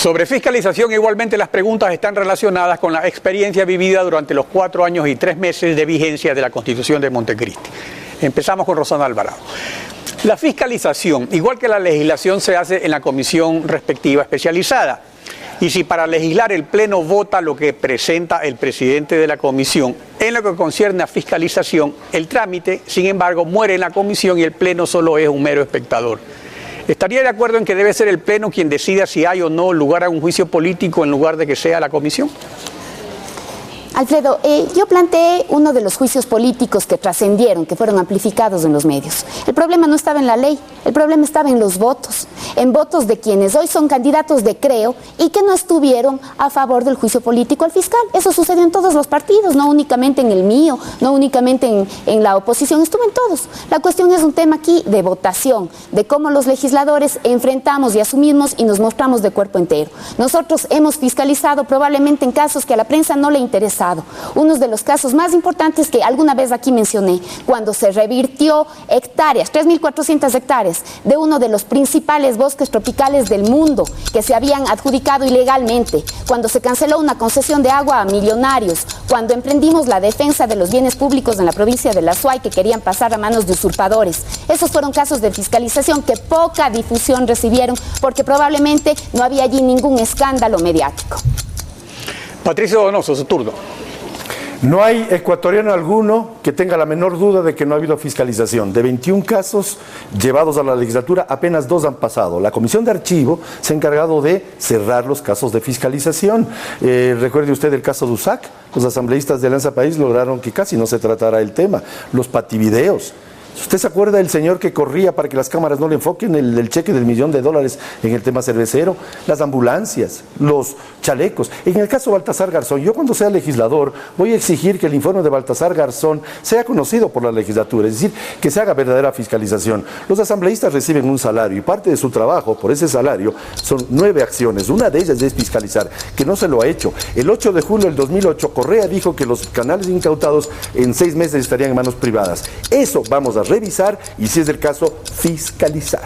Sobre fiscalización, igualmente las preguntas están relacionadas con la experiencia vivida durante los 4 años y 3 meses de vigencia de la Constitución de Montecristi. Empezamos con Rosana Alvarado. La fiscalización, igual que la legislación, se hace en la comisión respectiva especializada. Y si para legislar el Pleno vota lo que presenta el presidente de la comisión, en lo que concierne a fiscalización, el trámite, sin embargo, muere en la comisión y el Pleno solo es un mero espectador. ¿Estaría de acuerdo en que debe ser el Pleno quien decida si hay o no lugar a un juicio político en lugar de que sea la comisión? Alfredo, yo planteé uno de los juicios políticos que trascendieron, que fueron amplificados en los medios. El problema no estaba en la ley, el problema estaba en los votos, en votos de quienes hoy son candidatos de creo y que no estuvieron a favor del juicio político al fiscal. Eso sucedió en todos los partidos, no únicamente en el mío, no únicamente en la oposición, estuvo en todos. La cuestión es un tema aquí de votación, de cómo los legisladores enfrentamos y asumimos y nos mostramos de cuerpo entero. Nosotros hemos fiscalizado probablemente en casos que a la prensa no le interesa. Uno de los casos más importantes que alguna vez aquí mencioné, cuando se revirtió hectáreas, 3.400 hectáreas, de uno de los principales bosques tropicales del mundo que se habían adjudicado ilegalmente, cuando se canceló una concesión de agua a millonarios, cuando emprendimos la defensa de los bienes públicos en la provincia de La Suay que querían pasar a manos de usurpadores. Esos fueron casos de fiscalización que poca difusión recibieron porque probablemente no había allí ningún escándalo mediático. Patricio Donoso, su turno. No hay ecuatoriano alguno que tenga la menor duda de que no ha habido fiscalización. De 21 casos llevados a la legislatura, apenas 2 han pasado. La Comisión de Archivo se ha encargado de cerrar los casos de fiscalización. Recuerde usted el caso de USAC. Los asambleístas de Alianza País lograron que casi no se tratara el tema. Los pativideos. ¿Usted se acuerda del señor que corría para que las cámaras no le enfoquen el cheque del $1.000.000 en el tema cervecero? Las ambulancias, los chalecos. En el caso de Baltasar Garzón, yo cuando sea legislador voy a exigir que el informe de Baltasar Garzón sea conocido por la legislatura, es decir, que se haga verdadera fiscalización. Los asambleístas reciben un salario y parte de su trabajo por ese salario son 9 acciones. Una de ellas es fiscalizar, que no se lo ha hecho. El 8 de julio del 2008, Correa dijo que los canales incautados en 6 meses estarían en manos privadas. Eso vamos a revisar y, si es del caso, fiscalizar.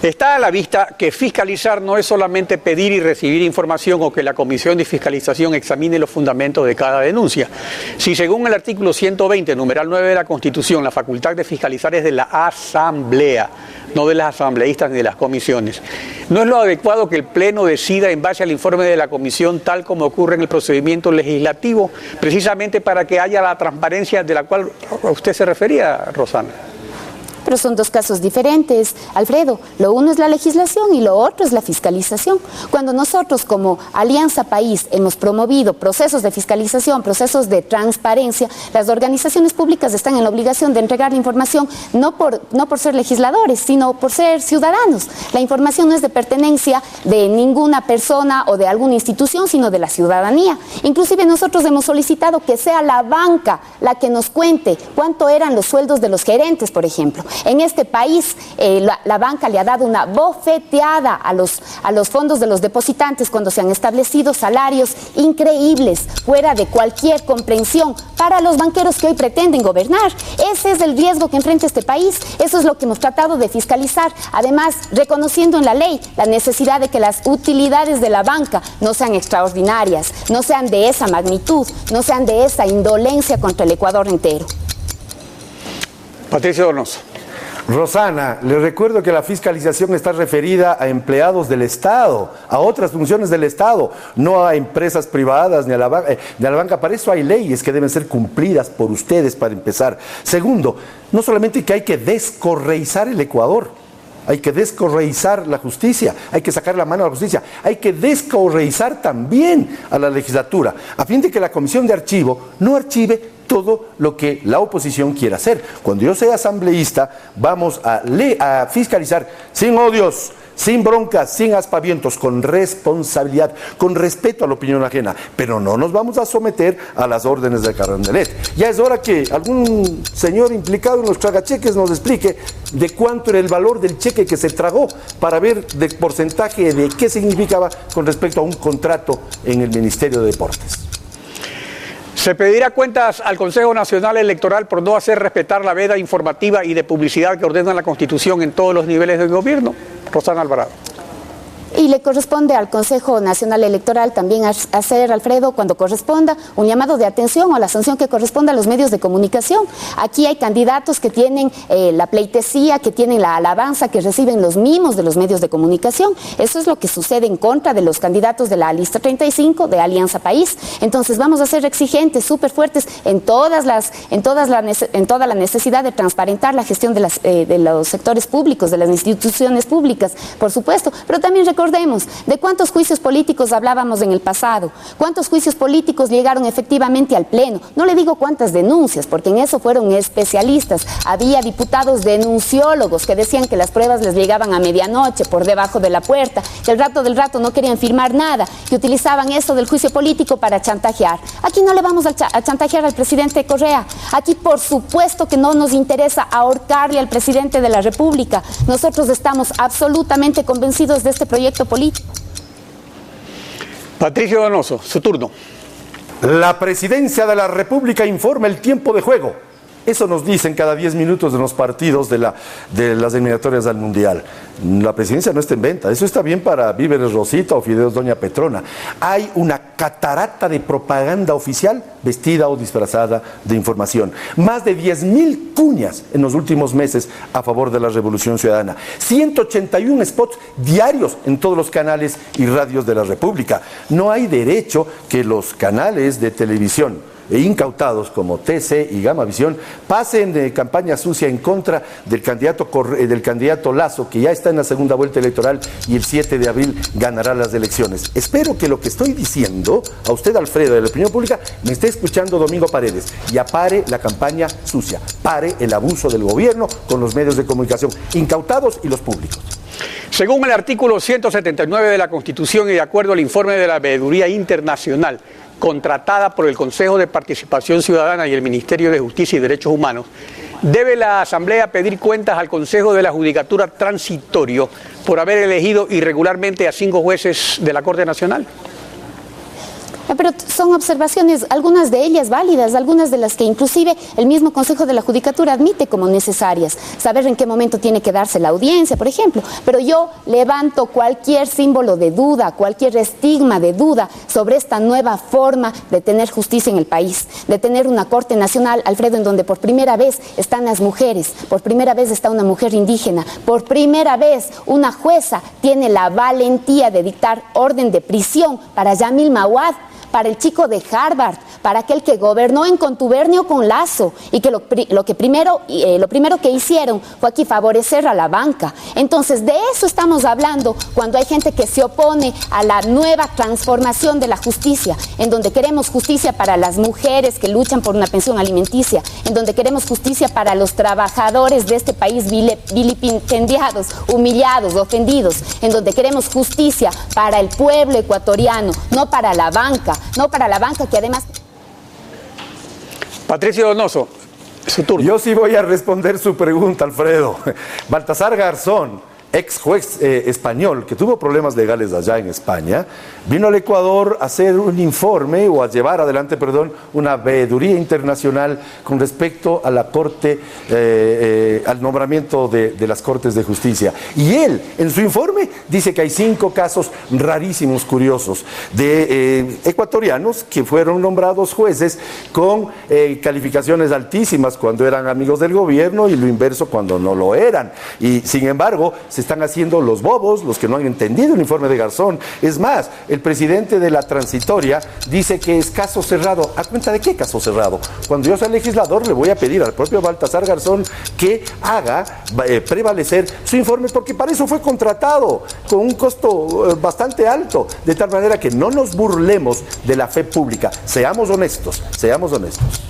Está a la vista que fiscalizar no es solamente pedir y recibir información o que la Comisión de Fiscalización examine los fundamentos de cada denuncia. Si según el artículo 120, numeral 9 de la Constitución, la facultad de fiscalizar es de la Asamblea, no de las asambleístas ni de las comisiones, ¿no es lo adecuado que el Pleno decida en base al informe de la Comisión tal como ocurre en el procedimiento legislativo, precisamente para que haya la transparencia de la cual usted se refería, Rosana? Pero son 2 casos diferentes, Alfredo. Lo uno es la legislación y lo otro es la fiscalización. Cuando nosotros como Alianza País hemos promovido procesos de fiscalización, procesos de transparencia, las organizaciones públicas están en la obligación de entregar la información no por ser legisladores, sino por ser ciudadanos. La información no es de pertenencia de ninguna persona o de alguna institución, sino de la ciudadanía. Inclusive nosotros hemos solicitado que sea la banca la que nos cuente cuánto eran los sueldos de los gerentes, por ejemplo. En este país, la banca le ha dado una bofeteada a los fondos de los depositantes cuando se han establecido salarios increíbles, fuera de cualquier comprensión, para los banqueros que hoy pretenden gobernar. Ese es el riesgo que enfrenta este país. Eso es lo que hemos tratado de fiscalizar. Además, reconociendo en la ley la necesidad de que las utilidades de la banca no sean extraordinarias, no sean de esa magnitud, no sean de esa indolencia contra el Ecuador entero. Patricio Donoso. Rosana, le recuerdo que la fiscalización está referida a empleados del Estado, a otras funciones del Estado, no a empresas privadas ni a la banca. Para eso hay leyes que deben ser cumplidas por ustedes, para empezar. Segundo, no solamente que hay que descorreizar el Ecuador, hay que descorreizar la justicia, hay que sacar la mano a la justicia, hay que descorreizar también a la legislatura, a fin de que la Comisión de Archivo no archive todo lo que la oposición quiera hacer. Cuando yo sea asambleísta, vamos a fiscalizar sin odios, sin broncas, sin aspavientos, con responsabilidad, con respeto a la opinión ajena, pero no nos vamos a someter a las órdenes de Carondelet. Ya es hora que algún señor implicado en los tragacheques nos explique de cuánto era el valor del cheque que se tragó, para ver de porcentaje de qué significaba con respecto a un contrato en el Ministerio de Deportes. Se pedirá cuentas al Consejo Nacional Electoral por no hacer respetar la veda informativa y de publicidad que ordena la Constitución en todos los niveles del gobierno. Rosana Alvarado. Y le corresponde al Consejo Nacional Electoral también hacer, Alfredo, cuando corresponda, un llamado de atención o a la sanción que corresponda a los medios de comunicación. Aquí hay candidatos que tienen la pleitesía, que tienen la alabanza, que reciben los mimos de los medios de comunicación. Eso es lo que sucede en contra de los candidatos de la lista 35 de Alianza País. Entonces vamos a ser exigentes, súper fuertes en toda la necesidad de transparentar la gestión de los sectores públicos, de las instituciones públicas, por supuesto, pero también recordemos de cuántos juicios políticos hablábamos en el pasado, cuántos juicios políticos llegaron efectivamente al Pleno. No le digo cuántas denuncias, porque en eso fueron especialistas. Había diputados denunciólogos que decían que las pruebas les llegaban a medianoche por debajo de la puerta, que al rato del rato no querían firmar nada, que utilizaban eso del juicio político para chantajear. Aquí no le vamos a chantajear al presidente Correa. Aquí por supuesto que no nos interesa ahorcarle al presidente de la República. Nosotros estamos absolutamente convencidos de este proyecto político. Patricio Donoso, su turno. La presidencia de la República informa el tiempo de juego. Eso nos dicen cada 10 minutos de los partidos de las eliminatorias al Mundial. La presidencia no está en venta. Eso está bien para Víveres Rosita o Fideos Doña Petrona. Hay una catarata de propaganda oficial vestida o disfrazada de información. Más de 10.000 cuñas en los últimos meses a favor de la Revolución Ciudadana. 181 spots diarios en todos los canales y radios de la República. No hay derecho que los canales de televisión incautados como TC y Gamavisión pasen de campaña sucia en contra del candidato Lasso, que ya está en la segunda vuelta electoral y el 7 de abril ganará las elecciones. Espero que lo que estoy diciendo a usted, Alfredo, de la opinión pública, me esté escuchando Domingo Paredes. Ya pare la campaña sucia, pare el abuso del gobierno con los medios de comunicación incautados y los públicos. Según el artículo 179 de la Constitución y de acuerdo al informe de la Veeduría Internacional, contratada por el Consejo de Participación Ciudadana y el Ministerio de Justicia y Derechos Humanos, debe la Asamblea pedir cuentas al Consejo de la Judicatura Transitorio por haber elegido irregularmente a 5 jueces de la Corte Nacional. Pero son observaciones, algunas de ellas válidas, algunas de las que inclusive el mismo Consejo de la Judicatura admite como necesarias. Saber en qué momento tiene que darse la audiencia, por ejemplo. Pero yo levanto cualquier símbolo de duda, cualquier estigma de duda sobre esta nueva forma de tener justicia en el país, de tener una Corte Nacional, Alfredo, en donde por primera vez están las mujeres, por primera vez está una mujer indígena, por primera vez una jueza tiene la valentía de dictar orden de prisión para Yamil Mawad, para el chico de Harvard, para aquel que gobernó en contubernio con Lasso y que lo primero que hicieron fue aquí favorecer a la banca. Entonces, de eso estamos hablando cuando hay gente que se opone a la nueva transformación de la justicia, en donde queremos justicia para las mujeres que luchan por una pensión alimenticia, en donde queremos justicia para los trabajadores de este país vilipendiados, humillados, ofendidos, en donde queremos justicia para el pueblo ecuatoriano, no para la banca que además... Patricio Donoso, su turno. Yo sí voy a responder su pregunta, Alfredo. Baltasar Garzón, ex juez español que tuvo problemas legales allá en España, vino al Ecuador a hacer un informe o a llevar adelante, una veeduría internacional con respecto a la Corte, al nombramiento de las Cortes de Justicia. Y él, en su informe, dice que hay 5 casos rarísimos, curiosos, de ecuatorianos que fueron nombrados jueces con calificaciones altísimas cuando eran amigos del gobierno y lo inverso cuando no lo eran. Y sin embargo, se están haciendo los bobos, los que no han entendido el informe de Garzón. Es más, el presidente de la transitoria dice que es caso cerrado. ¿A cuenta de qué caso cerrado? Cuando yo sea legislador le voy a pedir al propio Baltasar Garzón que haga prevalecer su informe, porque para eso fue contratado, con un costo bastante alto, de tal manera que no nos burlemos de la fe pública. Seamos honestos, seamos honestos.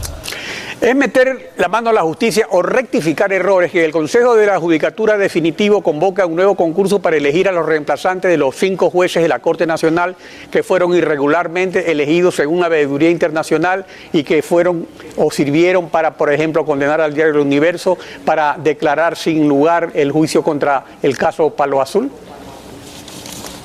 Es meter la mano a la justicia o rectificar errores que el Consejo de la Judicatura Definitivo convoca un nuevo concurso para elegir a los reemplazantes de los 5 jueces de la Corte Nacional que fueron irregularmente elegidos según la Veeduría Internacional y que fueron o sirvieron para, por ejemplo, condenar al diario El Universo para declarar sin lugar el juicio contra el caso Palo Azul.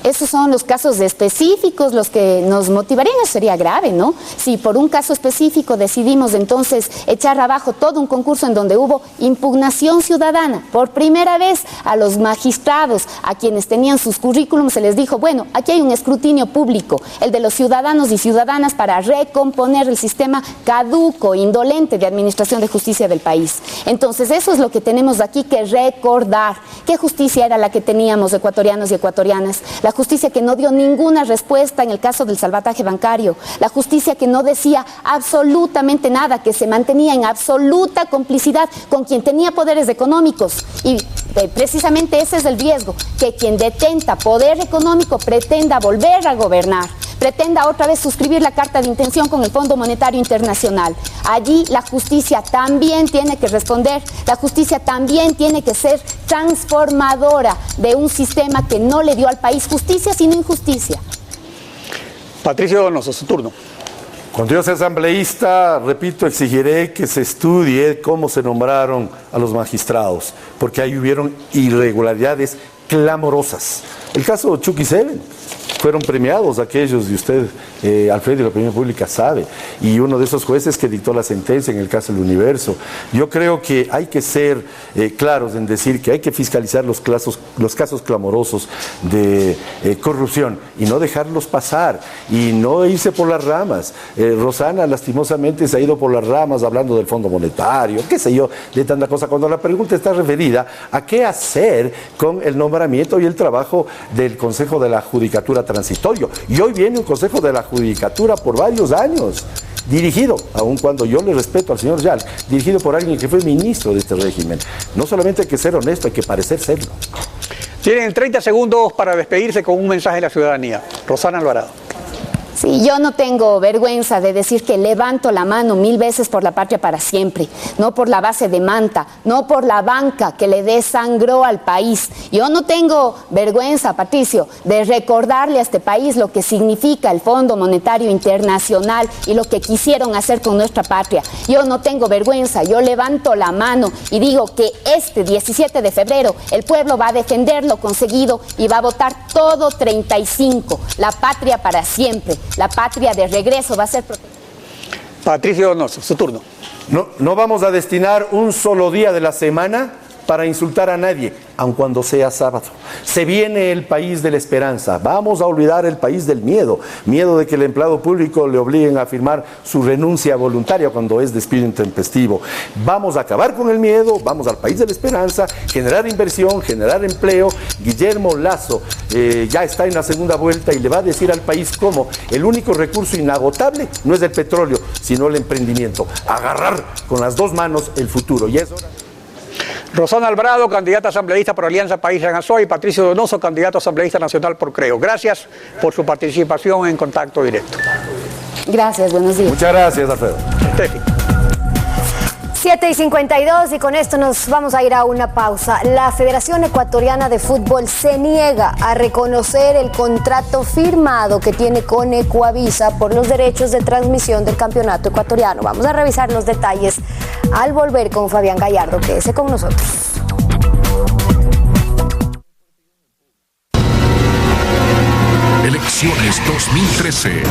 Esos son los casos específicos los que nos motivarían. Eso sería grave, ¿no? Si por un caso específico decidimos entonces echar abajo todo un concurso en donde hubo impugnación ciudadana, por primera vez a los magistrados, a quienes tenían sus currículums, se les dijo, bueno, aquí hay un escrutinio público, el de los ciudadanos y ciudadanas para recomponer el sistema caduco, indolente de administración de justicia del país. Entonces, eso es lo que tenemos aquí que recordar. ¿Qué justicia era la que teníamos, ecuatorianos y ecuatorianas? La justicia que no dio ninguna respuesta en el caso del salvataje bancario, la justicia que no decía absolutamente nada, que se mantenía en absoluta complicidad con quien tenía poderes económicos. Y precisamente ese es el riesgo, que quien detenta poder económico pretenda volver a gobernar, pretenda otra vez suscribir la carta de intención con el Fondo Monetario Internacional. Allí la justicia también tiene que responder, la justicia también tiene que ser transformadora de un sistema que no le dio al país justicia, sino injusticia. Patricio Donoso, su turno. Cuando yo sea asambleísta, repito, exigiré que se estudie cómo se nombraron a los magistrados, porque ahí hubieron irregularidades clamorosas. El caso Chucky Seven, fueron premiados aquellos, y usted, Alfredo, y la opinión pública sabe, y uno de esos jueces que dictó la sentencia en el caso del Universo. Yo creo que hay que ser claros en decir que hay que fiscalizar los casos clamorosos de corrupción y no dejarlos pasar y no irse por las ramas. Rosana lastimosamente se ha ido por las ramas hablando del Fondo Monetario, qué sé yo, de tanta cosa, cuando la pregunta está referida a qué hacer con el nombramiento y el trabajo del Consejo de la Judicatura Transitorio. Y hoy viene un Consejo de la Judicatura por varios años, dirigido, aun cuando yo le respeto al señor Yal, dirigido por alguien que fue ministro de este régimen. No solamente hay que ser honesto, hay que parecer serlo. Tienen 30 segundos para despedirse con un mensaje de la ciudadanía. Rosana Alvarado. Sí, yo no tengo vergüenza de decir que levanto la mano 1000 veces por la patria para siempre, no por la base de Manta, no por la banca que le desangró al país. Yo no tengo vergüenza, Patricio, de recordarle a este país lo que significa el Fondo Monetario Internacional y lo que quisieron hacer con nuestra patria. Yo no tengo vergüenza, yo levanto la mano y digo que este 17 de febrero el pueblo va a defender lo conseguido y va a votar todo 35, la patria para siempre. La patria de regreso va a ser protegida. Patricio Donoso, su turno. No vamos a destinar un solo día de la semana para insultar a nadie, aun cuando sea sábado. Se viene el país de la esperanza. Vamos a olvidar el país del miedo. Miedo de que el empleado público le obliguen a firmar su renuncia voluntaria cuando es despido intempestivo. Vamos a acabar con el miedo, vamos al país de la esperanza, generar inversión, generar empleo. Guillermo Lasso ya está en la segunda vuelta y le va a decir al país cómo el único recurso inagotable no es el petróleo, sino el emprendimiento. Agarrar con las dos manos el futuro. Y eso. Rosana Alvarado, candidata asambleísta por Alianza País Ranasoy, y Patricio Donoso, candidato asambleísta nacional por Creo. Gracias por su participación en Contacto Directo. Gracias, buenos días. Muchas gracias, Alfredo. Steffi. 7:52 y con esto nos vamos a ir a una pausa. La Federación Ecuatoriana de Fútbol se niega a reconocer el contrato firmado que tiene con Ecuavisa por los derechos de transmisión del campeonato ecuatoriano. Vamos a revisar los detalles al volver con Fabián Gallardo. Quédese con nosotros. Elecciones 2013.